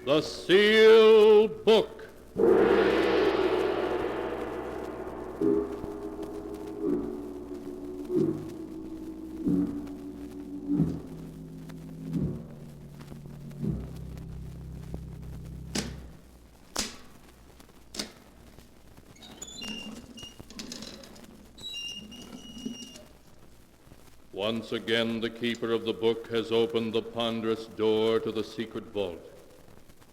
The Sealed Book. Once again, the keeper of the book has opened the ponderous door to the secret vault,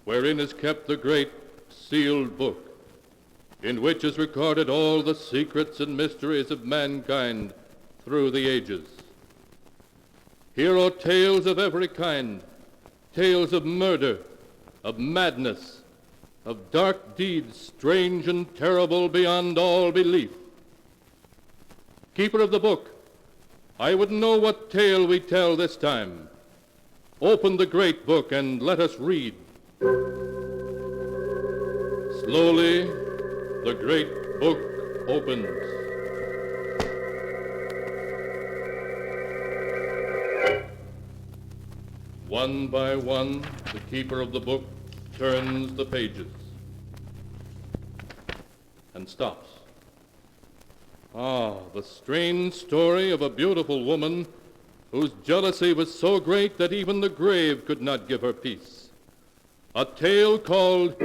wherein is kept the great sealed book, in which is recorded all the secrets and mysteries of mankind through the ages. Here are tales of every kind, tales of murder, of madness, of dark deeds strange and terrible beyond all belief. Keeper of the book, I would know what tale we tell this time. Open the great book and let us read. Slowly, the great book opens. One by one, the keeper of the book turns the pages and stops. Ah, the strange story of a beautiful woman whose jealousy was so great that even the grave could not give her peace. A tale called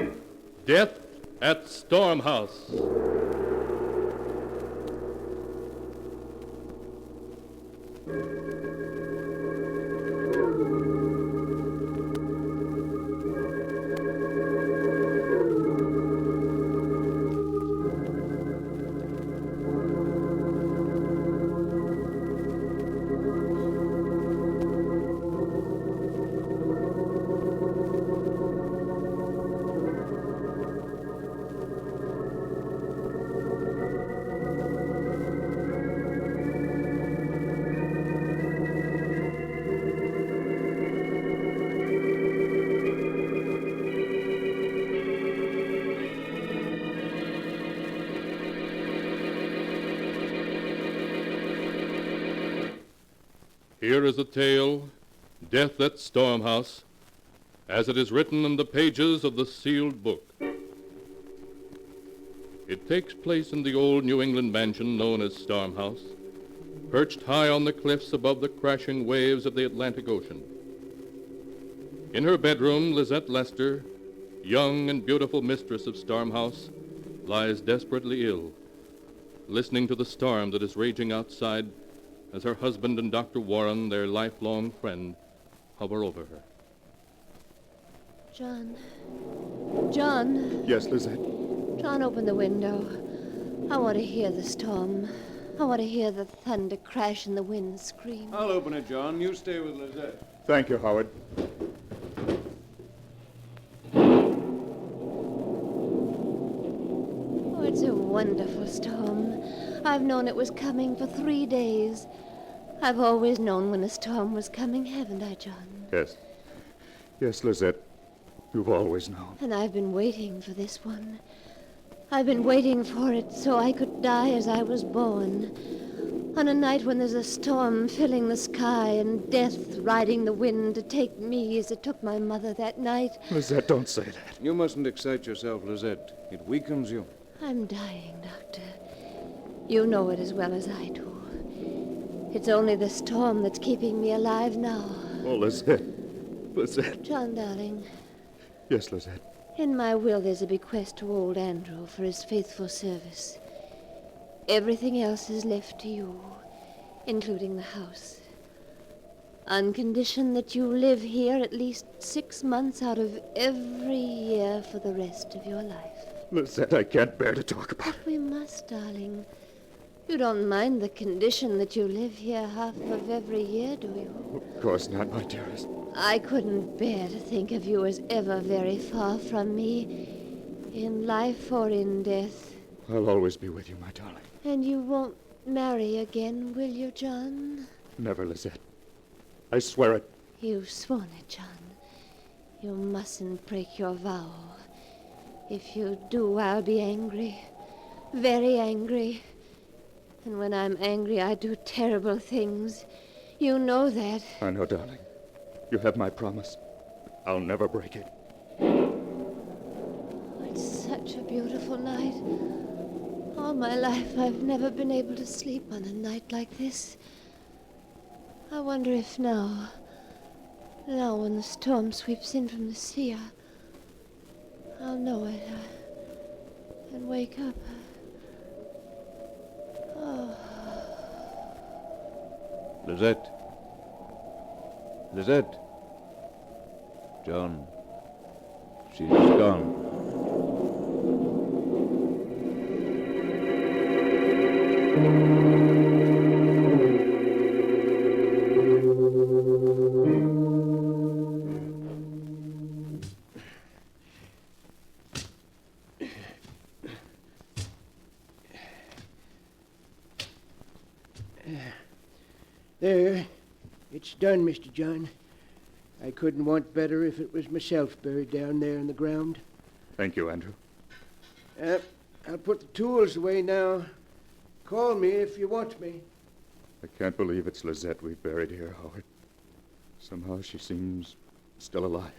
Death at Stormhouse. Here is the tale, Death at Stormhouse, as it is written in the pages of the sealed book. It takes place in the old New England mansion known as Stormhouse, perched high on the cliffs above the crashing waves of the Atlantic Ocean. In her bedroom, Lizette Lester, young and beautiful mistress of Stormhouse, lies desperately ill, listening to the storm that is raging outside as her husband and Dr. Warren, their lifelong friend, hover over her. John. John. Yes, Lizette? John, open the window. I want to hear the storm. I want to hear the thunder crash and the wind scream. I'll open it, John. You stay with Lizette. Thank you, Howard. Oh, it's a wonderful storm. I've known it was coming for 3 days. I've always known when a storm was coming, haven't I, John? Yes. Yes, Lizette. You've always known. And I've been waiting for this one. I've been waiting for it so I could die as I was born. On a night when there's a storm filling the sky and death riding the wind to take me as it took my mother that night. Lizette, don't say that. You mustn't excite yourself, Lizette. It weakens you. I'm dying, Doctor. You know it as well as I do. It's only the storm that's keeping me alive now. Oh, Lizette. Lizette. John, darling, Yes, Lizette. in my will there's a bequest to old Andrew for his faithful service. Everything else is left to you, including the house. On condition that you live here at least 6 months out of every year for the rest of your life. Lizette, I can't bear to talk about it. We must, darling. You don't mind the condition that you live here half of every year, do you? Of course not, my dearest. I couldn't bear to think of you as ever very far from me, in life or in death. I'll always be with you, my darling. And you won't marry again, will you, John? Never, Lizette. I swear it. You've sworn it, John. You mustn't break your vow. If you do, I'll be angry. Very angry. And when I'm angry, I do terrible things. You know that. I know, darling. You have my promise. I'll never break it. my life, I've never been able to sleep on a night like this. I wonder if now when the storm sweeps in from the sea, I'll know it and wake up. Oh. Lizette. Lizette. John. She's gone. There. It's done, Mr. John. I couldn't want better if it was myself buried down there in the ground. Thank you, Andrew. I'll put the tools away now. Call me if you want me. I can't believe it's Lizette we've buried here, Howard. Somehow she seems still alive.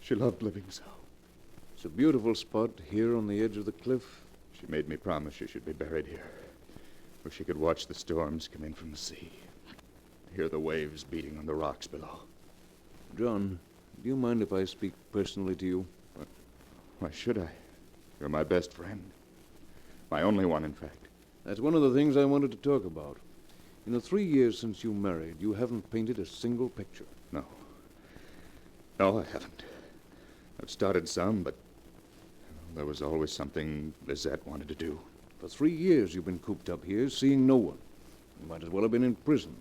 She loved living so. It's a beautiful spot here on the edge of the cliff. She made me promise she should be buried here, where she could watch the storms come in from the sea, hear the waves beating on the rocks below. John, do you mind if I speak personally to you? Why should I? You're my best friend. My only one, in fact. That's one of the things I wanted to talk about. In the 3 years since you married, you haven't painted a single picture. No. No, I haven't. I've started some, but there was always something Lizette wanted to do. For 3 years you've been cooped up here, seeing no one. You might as well have been in prison.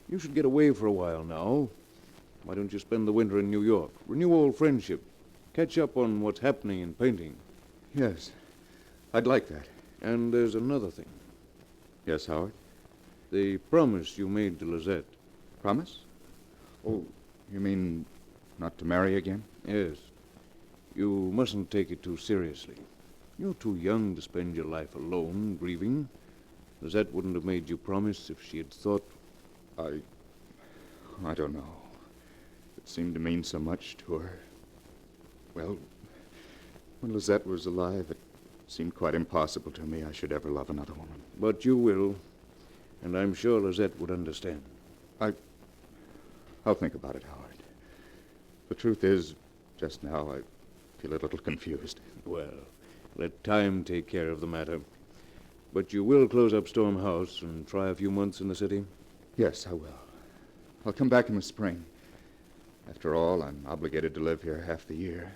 You should get away for a while now. Why don't you spend the winter in New York? Renew old friendship. Catch up on what's happening in painting. Yes, I'd like that. And there's another thing. Yes, Howard? The promise you made to Lizette. Promise? Oh, you mean not to marry again? Yes. You mustn't take it too seriously. You're too young to spend your life alone, grieving. Lizette wouldn't have made you promise if she had thought... I don't know. It seemed to mean so much to her. Well, when Lizette was alive, it seemed quite impossible to me I should ever love another woman. But you will, and I'm sure Lizette would understand. I'll think about it, Howard. The truth is, just now I feel a little confused. Well, let time take care of the matter. But you will close up Storm House and try a few months in the city? Yes, I will. I'll come back in the spring. After all, I'm obligated to live here half the year.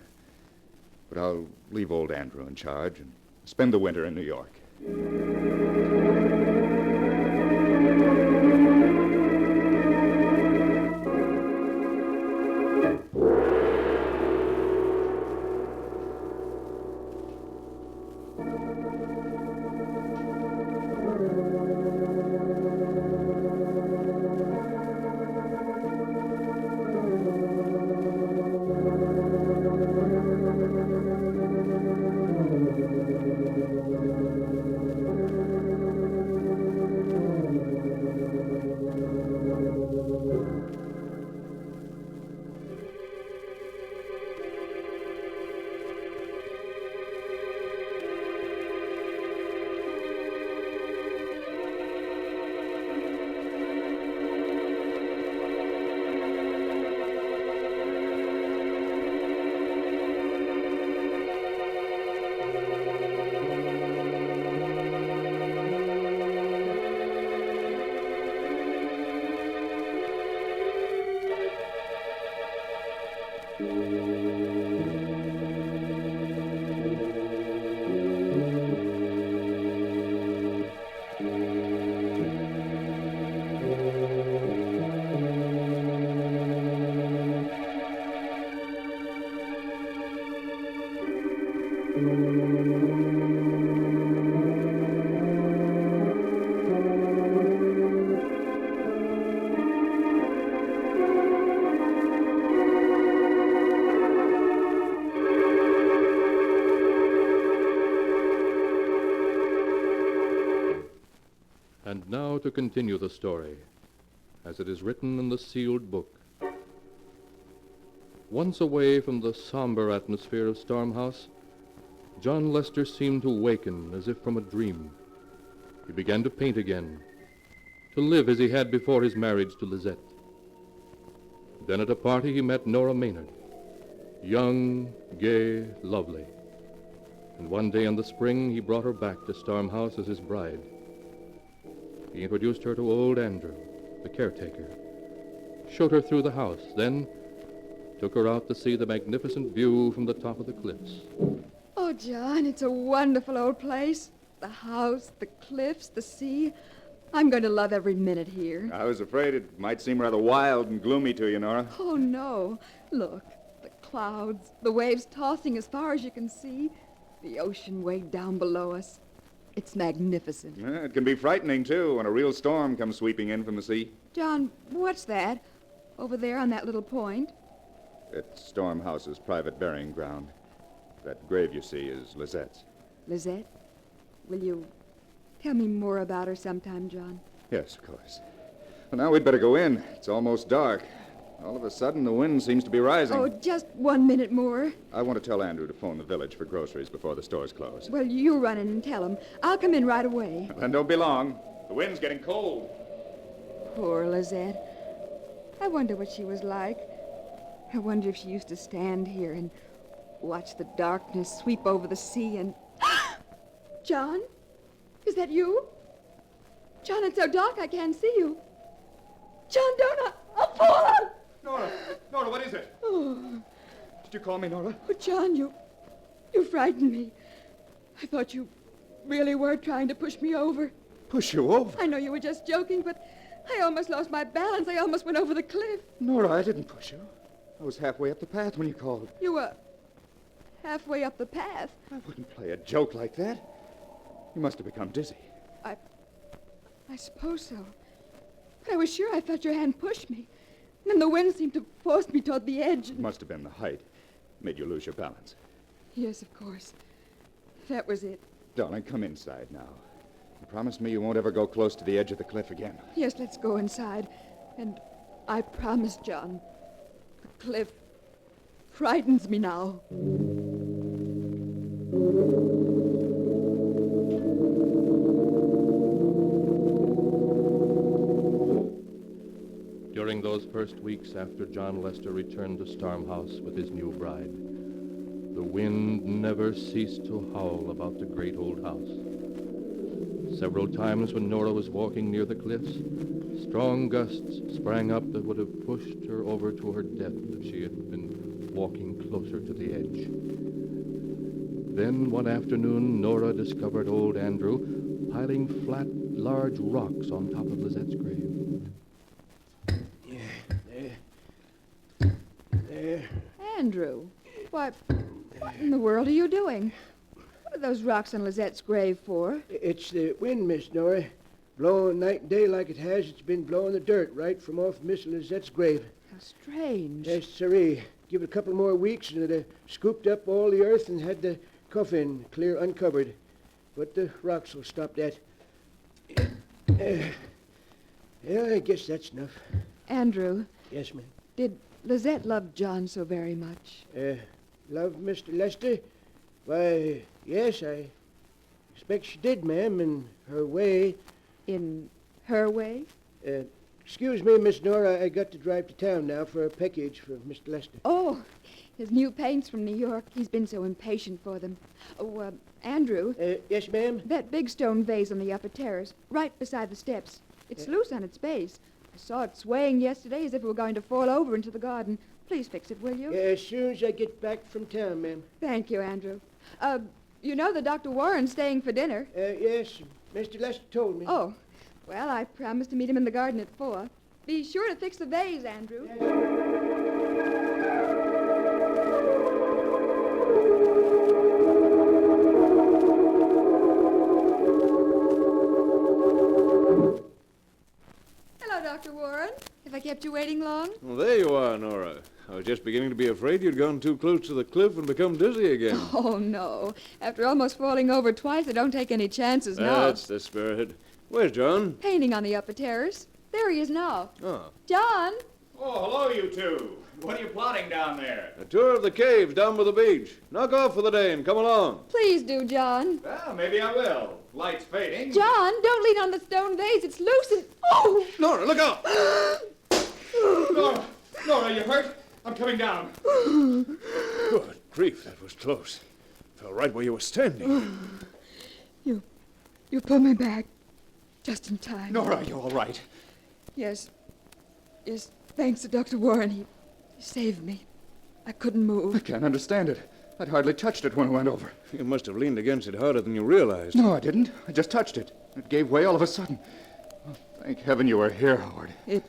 But I'll leave old Andrew in charge and spend the winter in New York. And now to continue the story, as it is written in the sealed book. Once away from the somber atmosphere of Storm House, John Lester seemed to waken as if from a dream. He began to paint again, to live as he had before his marriage to Lizette. Then at a party he met Nora Maynard, young, gay, lovely. And one day in the spring he brought her back to Storm House as his bride. He introduced her to old Andrew, the caretaker, showed her through the house, then took her out to see the magnificent view from the top of the cliffs. Oh, John, it's a wonderful old place. The house, the cliffs, the sea. I'm going to love every minute here. I was afraid it might seem rather wild and gloomy to you, Nora. Oh, no. Look, the clouds, the waves tossing as far as you can see, the ocean way down below us. It's magnificent. It can be frightening, too, when a real storm comes sweeping in from the sea. John, what's that? Over there on that little point? It's Storm House's private burying ground. That grave you see is Lizette's. Lizette? Will you tell me more about her sometime, John? Yes, of course. Well, now we'd better go in. It's almost dark. All of a sudden, the wind seems to be rising. Oh, just 1 minute more. I want to tell Andrew to phone the village for groceries before the stores close. Well, you run in and tell him. I'll come in right away. Then don't be long. The wind's getting cold. Poor Lizette. I wonder what she was like. I wonder if she used to stand here and watch the darkness sweep over the sea and... John? Is that you? John, it's so dark I can't see you. John, don't I'll fall! Nora, what is it? Oh, Did you call me, Nora? John, you frightened me. I thought you really were trying to push me over. Push you over? I know you were just joking, but I almost lost my balance. I almost went over the cliff. Nora, I didn't push you. I was halfway up the path when you called. You were halfway up the path. I wouldn't play a joke like that. You must have become dizzy. I suppose so. But I was sure I felt your hand push me. And then the wind seemed to force me toward the edge. It must have been the height. Made you lose your balance. Yes, of course. That was it. Darling, come inside now. You promise me you won't ever go close to the edge of the cliff again. Yes, let's go inside. And I promise, John, the cliff frightens me now. During those first weeks after John Lester returned to Storm House with his new bride, the wind never ceased to howl about the great old house. Several times when Nora was walking near the cliffs, strong gusts sprang up that would have pushed her over to her death if she had been walking closer to the edge. Then one afternoon, Nora discovered old Andrew piling flat, large rocks on top of Lizette's grave. There. Andrew, what in the world are you doing? What are those rocks on Lizette's grave for? It's the wind, Miss Nora. Blowing night and day like it has. It's been blowing the dirt right from off Miss Lizette's grave. How strange. Yes, sirree. Give it a couple more weeks and it'd have scooped up all the earth and had the coffin clear uncovered. But the rocks will stop that. Yeah, I guess that's enough. Andrew, Yes, ma'am. did Lizette love John so very much? Love Mr. Lester? Why, yes, I expect she did, ma'am, in her way. In her way? Excuse me, Miss Nora, I got to drive to town now for a package for Mr. Lester. Oh, his new paints from New York. He's been so impatient for them. Oh, Andrew, Yes, ma'am? that big stone vase on the upper terrace, right beside the steps. It's loose on its base. I saw it swaying yesterday as if it were going to fall over into the garden. Please fix it, will you? As soon as I get back from town, ma'am. Thank you, Andrew. You know that Dr. Warren's staying for dinner. Yes, Mr. Lester told me. Oh, well, I promised to meet him in the garden at 4. Be sure to fix the vase, Andrew. Hello, Dr. Warren. Have I kept you waiting long? Well, there you are, Nora. I was just beginning to be afraid you'd gone too close to the cliff and become dizzy again. Oh, no. After almost falling over twice, I don't take any chances now. That's the spirit. Where's John? Painting on the upper terrace. There he is now. Oh. John! Oh, hello, you two. What are you plotting down there? A tour of the caves down by the beach. Knock off for the day and come along. Please do, John. Well, maybe I will. Light's fading. John, don't lean on the stone vase. It's loose and... Oh! Nora, look out! Nora, you hurt? I'm coming down. Good grief, that was close. Fell right where you were standing. You pulled me back. Just in time. Nora, are you all right? Yes. Yes, thanks to Dr. Warren. He saved me. I couldn't move. I can't understand it. I'd hardly touched it when I went over. You must have leaned against it harder than you realized. No, I didn't. I just touched it. It gave way all of a sudden. Oh, thank heaven you were here, Howard. It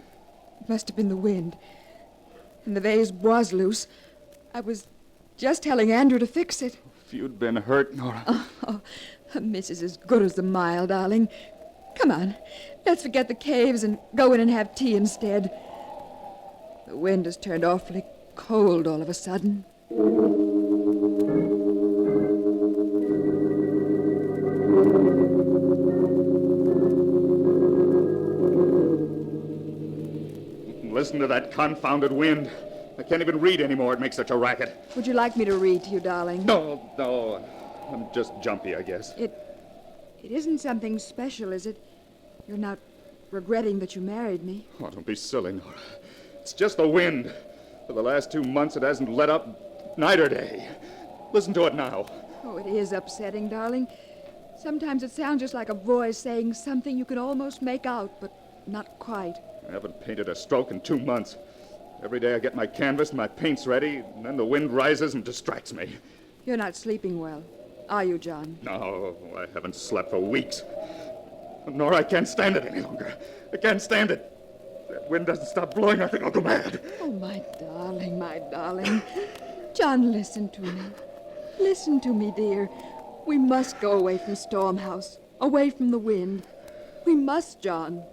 must have been the wind. And the vase was loose. I was just telling Andrew to fix it. If you'd been hurt, Nora. Oh, a miss is as good as the mile, darling. Come on. Let's forget the caves and go in and have tea instead. The wind has turned awfully cold all of a sudden. Listen to that confounded wind. I can't even read anymore. It makes such a racket. Would you like me to read to you, darling? No. I'm just jumpy, I guess. It isn't something special, is it? You're not regretting that you married me? Oh, don't be silly, Nora. It's just the wind. For the last 2 months, it hasn't let up night or day. Listen to it now. Oh, it is upsetting, darling. Sometimes it sounds just like a voice saying something you can almost make out, but not quite. I haven't painted a stroke in 2 months. Every day I get my canvas and my paints ready, and then the wind rises and distracts me. You're not sleeping well, are you, John? No, I haven't slept for weeks. Nora, I can't stand it any longer. I can't stand it. If that wind doesn't stop blowing, I think I'll go mad. Oh, my darling. John, listen to me. Listen to me, dear. We must go away from Stormhouse, away from the wind. We must, John.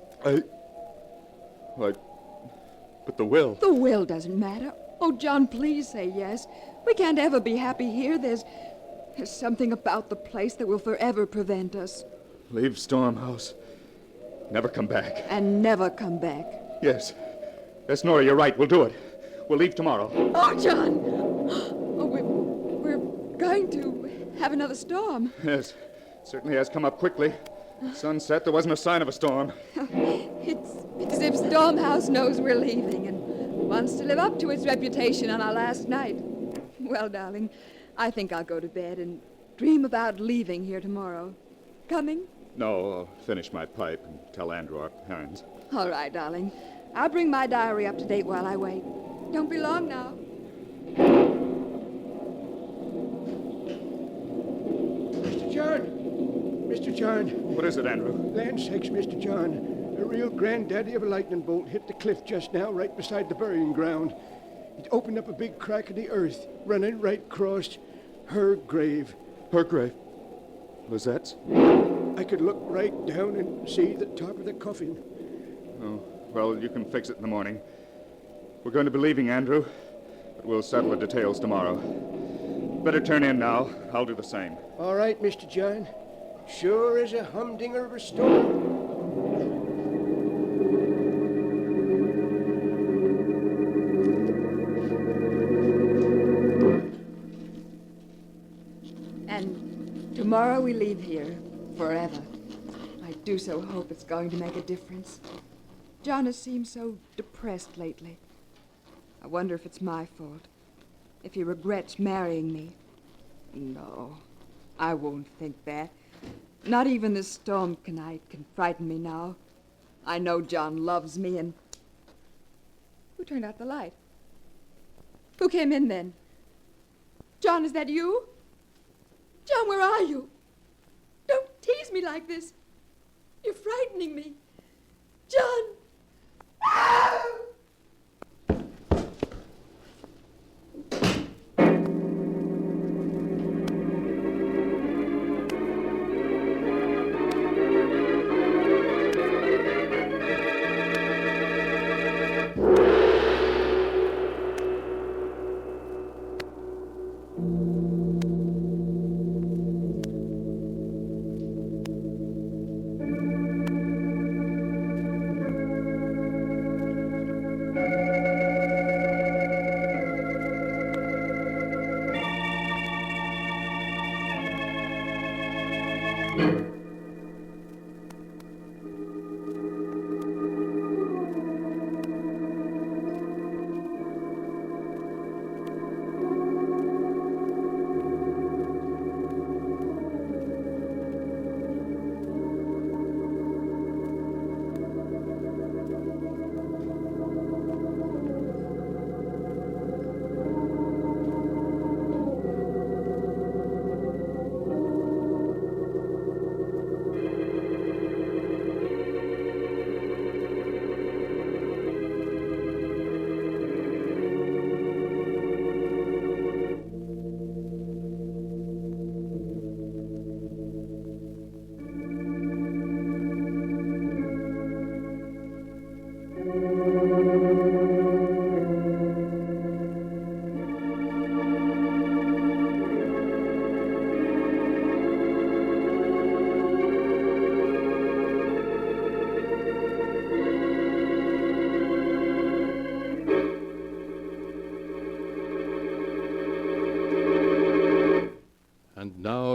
But the will. The will doesn't matter. Oh, John, please say yes. We can't ever be happy here. There's something about the place that will forever prevent us. Leave Stormhouse. Never come back. And never come back. Yes, Nora, you're right. We'll do it. We'll leave tomorrow. Oh, John! Oh, we're going to have another storm. Yes, it certainly has come up quickly. Sunset, there wasn't a sign of a storm. It's as if Stormhouse knows we're leaving and wants to live up to its reputation on our last night. Well, darling, I think I'll go to bed and dream about leaving here tomorrow. Coming? No, I'll finish my pipe and tell Andrew our plans. All right, darling. I'll bring my diary up to date while I wait. Don't be long now. Mr. John. What is it, Andrew? Land sakes, Mr. John. A real granddaddy of a lightning bolt hit the cliff just now, right beside the burying ground. It opened up a big crack in the earth, running right across her grave. Her grave? Lizette's? I could look right down and see the top of the coffin. Oh, well, you can fix it in the morning. We're going to be leaving, Andrew, but we'll settle the details tomorrow. Better turn in now. I'll do the same. All right, Mr. John. Sure is a humdinger of a storm. And tomorrow we leave here forever. I do so hope it's going to make a difference. John has seemed so depressed lately. I wonder if it's my fault. If he regrets marrying me. No, I won't think that. Not even this storm tonight can frighten me now. I know John loves me and... Who turned out the light? Who came in then? John, is that you? John, where are you? Don't tease me like this. You're frightening me. John! Ah!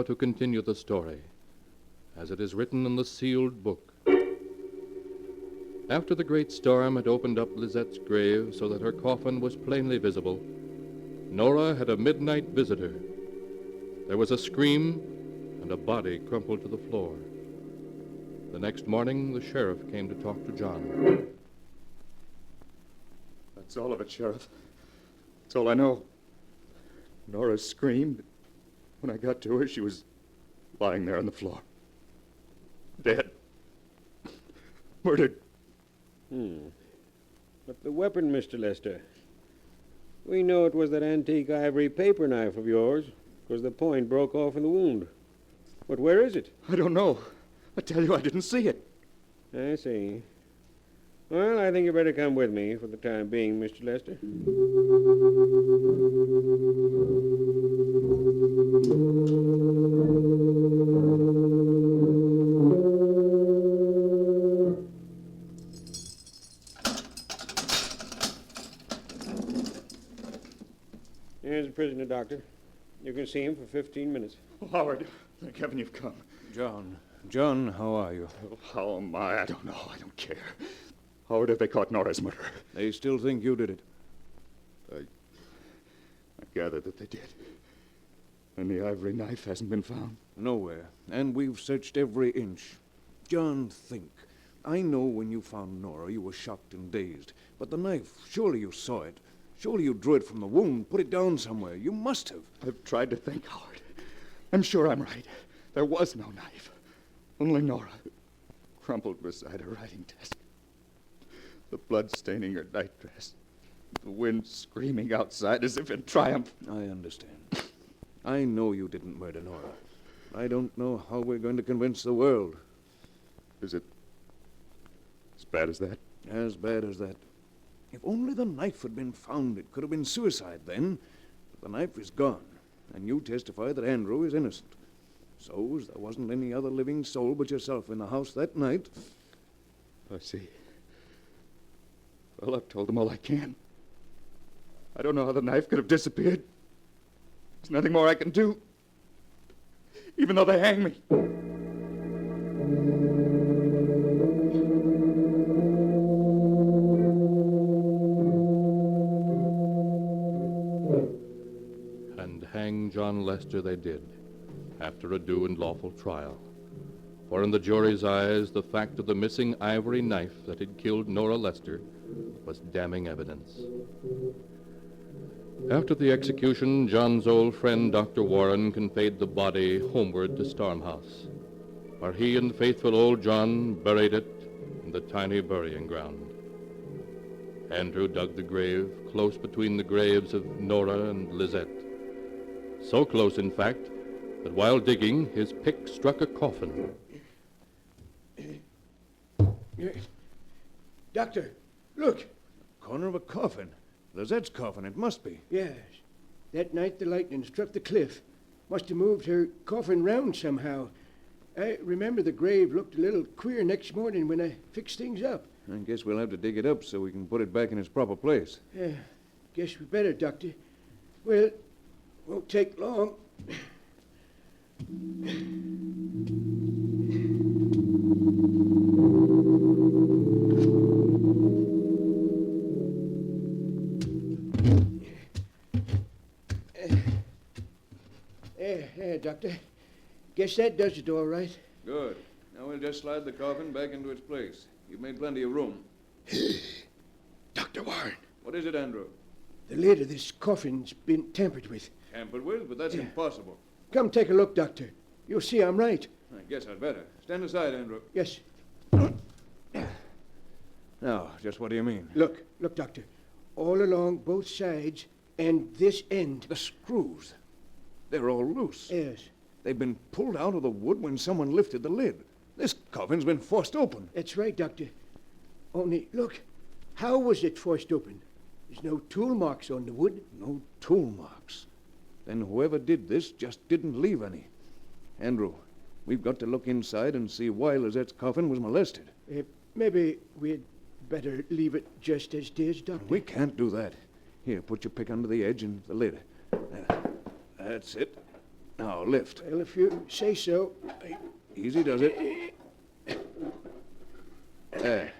to continue the story, as it is written in the sealed book. After the great storm had opened up Lizette's grave so that her coffin was plainly visible, Nora had a midnight visitor. There was a scream, and a body crumpled to the floor. The next morning, the sheriff came to talk to John. That's all of it, Sheriff. That's all I know. Nora screamed. When I got to her, she was lying there on the floor. Dead. Murdered. But the weapon, Mr. Lester. We know it was that antique ivory paper knife of yours, because the point broke off in the wound. But where is it? I don't know. I tell you, I didn't see it. I see. Well, I think you better come with me for the time being, Mr. Lester. Here's the prisoner, Doctor. You can see him for 15 minutes. Oh, Howard, thank heaven you've come. John, how are you? Oh, how am I? I don't know. I don't care. Howard, have they caught Nora's murderer? They still think you did it. I gather that they did. And the ivory knife hasn't been found? Nowhere. And we've searched every inch. John, think. I know when you found Nora, you were shocked and dazed. But the knife, surely you saw it. Surely you drew it from the wound, put it down somewhere. You must have. I've tried to think, Howard. I'm sure I'm right. There was no knife. Only Nora, crumpled beside her writing desk. The blood staining her nightdress. The wind screaming outside as if in triumph. I understand. I know you didn't murder Nora. I don't know how we're going to convince the world. Is it as bad as that? As bad as that. If only the knife had been found, it could have been suicide then. But the knife is gone, and you testify that Andrew is innocent. So, as there wasn't any other living soul but yourself in the house that night... I see. Well, I've told them all I can. I don't know how the knife could have disappeared. There's nothing more I can do. Even though they hang me. And hang John Lester they did, after a due and lawful trial. For in the jury's eyes, the fact of the missing ivory knife that had killed Nora Lester was damning evidence. After the execution, John's old friend, Dr. Warren, conveyed the body homeward to Stormhouse, where he and faithful old John buried it in the tiny burying ground. Andrew dug the grave close between the graves of Nora and Lizette. So close, in fact, that while digging, his pick struck a coffin. Doctor, look. Corner of a coffin. Lizette's coffin, it must be. Yes. That night the lightning struck the cliff. Must have moved her coffin round somehow. I remember the grave looked a little queer next morning when I fixed things up. I guess we'll have to dig it up so we can put it back in its proper place. Guess we better, Doctor. Well, won't take long. There, Doctor. Guess that does it all right. Good. Now we'll just slide the coffin back into its place. You've made plenty of room. Dr. Warren, What is it, Andrew? the lid of this coffin's been tampered with. Tampered with? But that's impossible. Come take a look, Doctor. You'll see I'm right. I guess I'd better. Stand aside, Andrew. Yes. Now, just what do you mean? Look, Doctor. All along both sides and this end. The screws. They're all loose. Yes, They've been pulled out of the wood when someone lifted the lid. This coffin's been forced open. that's right, Doctor. Only, look, how was it forced open? There's no tool marks on the wood. No tool marks. Then whoever did this just didn't leave any. Andrew, we've got to look inside and see why Lizette's coffin was molested. Maybe we'd better leave it just as it is, Doctor. We can't do that. Here, put your pick under the edge and the lid. There. That's it. Now, lift. Well, if you say so. Easy does it. There.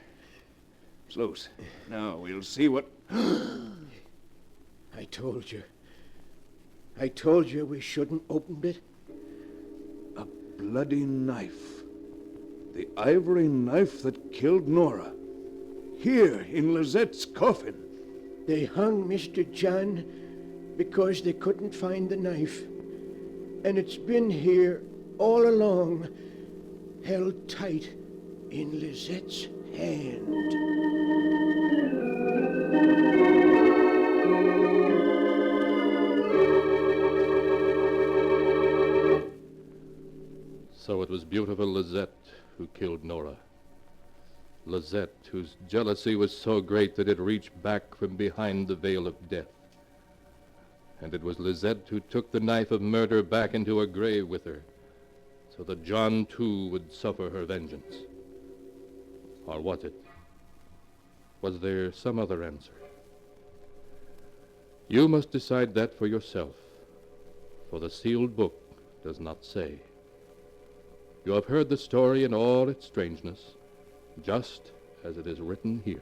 It's loose. Now, we'll see what... I told you. I told you we shouldn't opened it. A bloody knife. The ivory knife that killed Nora. Here, in Lizette's coffin. They hung Mr. John because they couldn't find the knife. And it's been here all along, held tight in Lizette's hand. So it was beautiful Lizette who killed Nora. Lizette, whose jealousy was so great that it reached back from behind the veil of death. And it was Lizette who took the knife of murder back into her grave with her, so that John, too, would suffer her vengeance. Or was it? Was there some other answer? You must decide that for yourself, for the sealed book does not say. You have heard the story in all its strangeness, just as it is written here.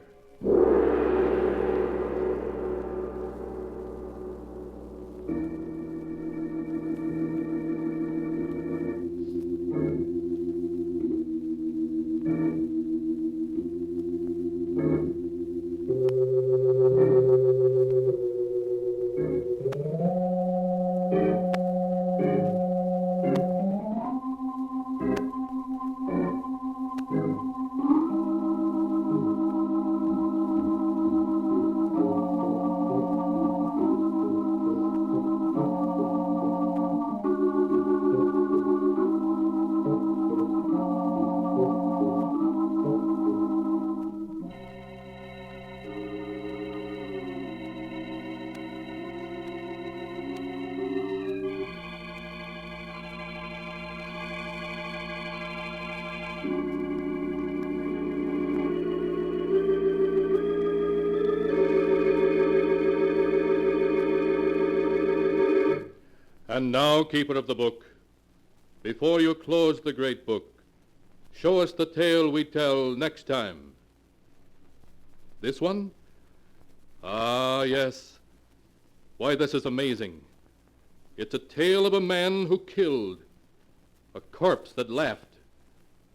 And now, keeper of the book, before you close the great book, show us the tale we tell next time. This one? Ah, yes. Why, this is amazing. It's a tale of a man who killed, a corpse that laughed,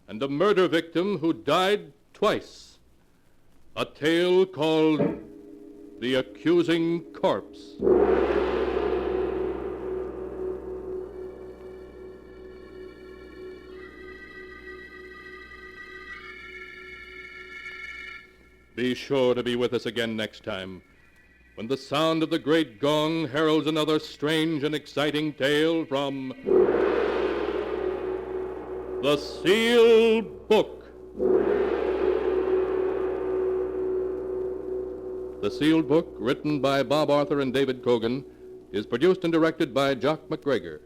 and a murder victim who died twice. A tale called The Accusing Corpse. Be sure to be with us again next time, when the sound of the great gong heralds another strange and exciting tale from The Sealed Book. The Sealed Book, written by Bob Arthur and David Cogan, is produced and directed by Jock McGregor.